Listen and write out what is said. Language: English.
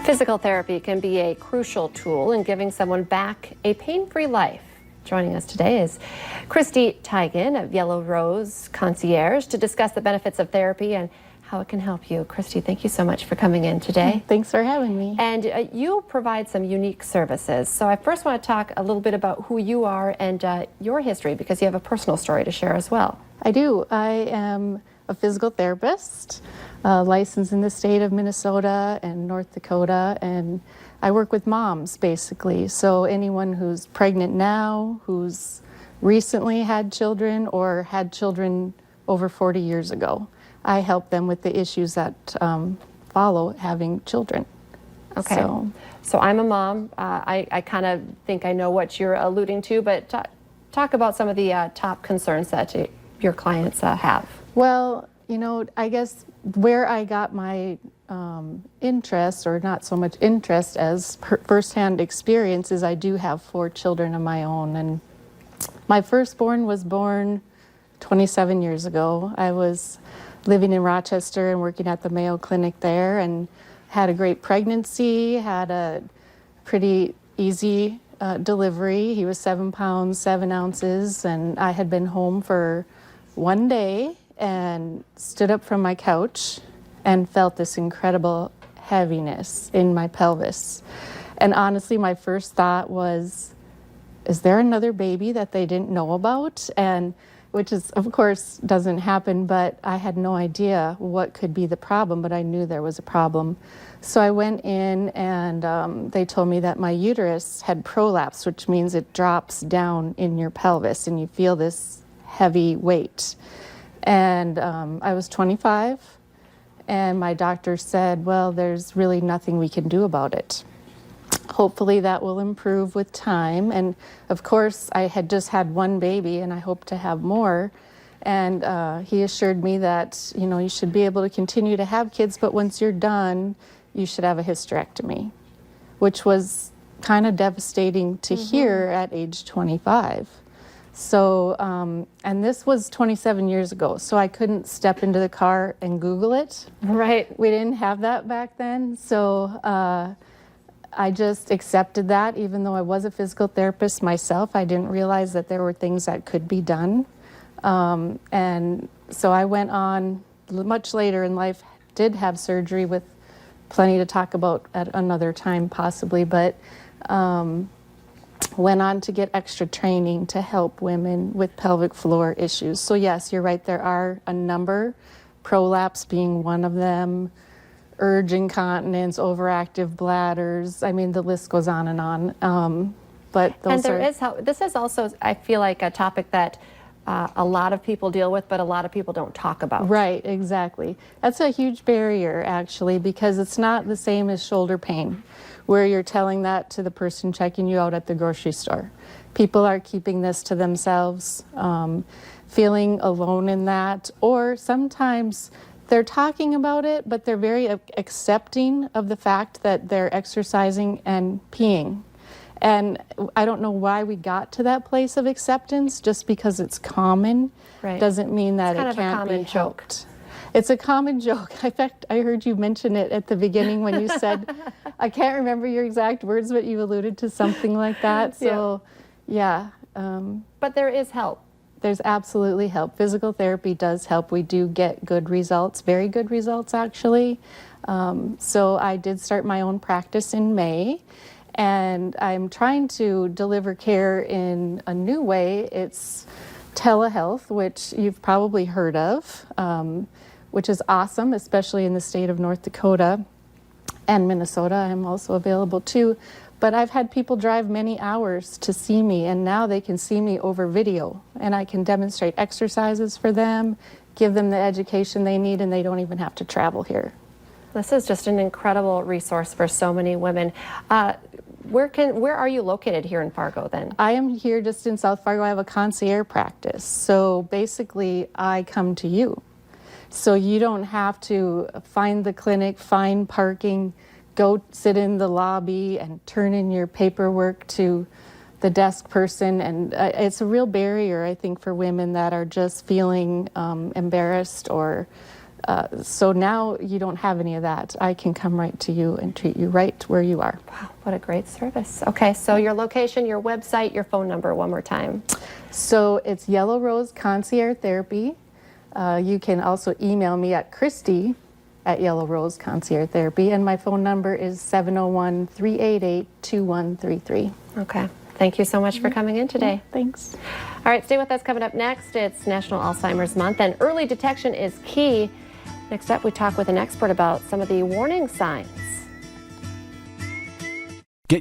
Physical therapy can be a crucial tool in giving someone back a pain-free life. Joining us today is Christy Teigen of Yellow Rose Concierge to discuss the benefits of therapy and how it can help you. Christy, thank you so much for coming in today. Thanks for having me. And you provide some unique services. So I first want to talk a little bit about who you are and your history, because you have a personal story to share as well. I do. I am a physical therapist, licensed in the state of Minnesota and North Dakota, and I work with moms basically. So anyone who's pregnant now, who's recently had children or had children over 40 years ago, I help them with the issues that follow having children. Okay. So I'm a mom. I kind of think I know what you're alluding to, but talk about some of the top concerns that your clients have. Well, you know, I guess where I got my interest, or not so much interest as firsthand experience, is I do have 4 children of my own. And my firstborn was born 27 years ago. I was living in Rochester and working at the Mayo Clinic there, and had a great pregnancy, had a pretty easy delivery. He was 7 pounds, 7 ounces, and I had been home for 1 day and stood up from my couch and felt this incredible heaviness in my pelvis. And honestly, my first thought was, is there another baby that they didn't know about? And which is, of course, doesn't happen, but I had no idea what could be the problem, but I knew there was a problem. So I went in and they told me that my uterus had prolapsed, which means it drops down in your pelvis and you feel this heavy weight. And I was 25, and my doctor said, well, there's really nothing we can do about it. Hopefully that will improve with time. And of course, I had just had 1 baby and I hope to have more. And he assured me that, you know, you should be able to continue to have kids, but once you're done, you should have a hysterectomy, which was kind of devastating to hear at age 25. So, and this was 27 years ago, so I couldn't step into the car and Google it. Right. We didn't have that back then. So I just accepted that, even though I was a physical therapist myself. I didn't realize that there were things that could be done. And so I went on much later in life, did have surgery, with plenty to talk about at another time possibly, but went on to get extra training to help women with pelvic floor issues. So yes, you're right, there are a number, prolapse being one of them, urge incontinence, overactive bladders. I mean, the list goes on and on. But those this is also, I feel like, a topic that a lot of people deal with, but a lot of people don't talk about. Right, exactly. That's a huge barrier, actually, because it's not the same as shoulder pain, where you're telling that to the person checking you out at the grocery store. People are keeping this to themselves, feeling alone in that, or sometimes they're talking about it, but they're very accepting of the fact that they're exercising and peeing. And I don't know why we got to that place of acceptance. Just because it's common doesn't mean that it can't be helped. It's a common joke. In fact, I heard you mention it at the beginning when you said, I can't remember your exact words, but you alluded to something like that. So, yeah. But there is help. There's absolutely help. Physical therapy does help. We do get good results, very good results, actually. So I did start my own practice in May, and I'm trying to deliver care in a new way. It's telehealth, which you've probably heard of, which is awesome, especially in the state of North Dakota and Minnesota. I'm also available too. But I've had people drive many hours to see me, and now they can see me over video, and I can demonstrate exercises for them, give them the education they need, and they don't even have to travel here. This is just an incredible resource for so many women. Where are you located here in Fargo then? I am here just in South Fargo. I have a concierge practice. So basically, I come to you. So you don't have to find the clinic, find parking, go sit in the lobby and turn in your paperwork to the desk person. And it's a real barrier, I think, for women that are just feeling embarrassed or So now you don't have any of that. I can come right to you and treat you right where you are. Wow, what a great service. Okay, so your location, your website, your phone number one more time. So it's Yellow Rose Concierge Therapy. You can also email me at Christy@Yellow Rose Concierge Therapy, and my phone number is 701-388-2133. Okay, thank you so much for coming in today. Thanks. All right, stay with us. Coming up next, it's National Alzheimer's Month, and early detection is key. Next up, we talk with an expert about some of the warning signs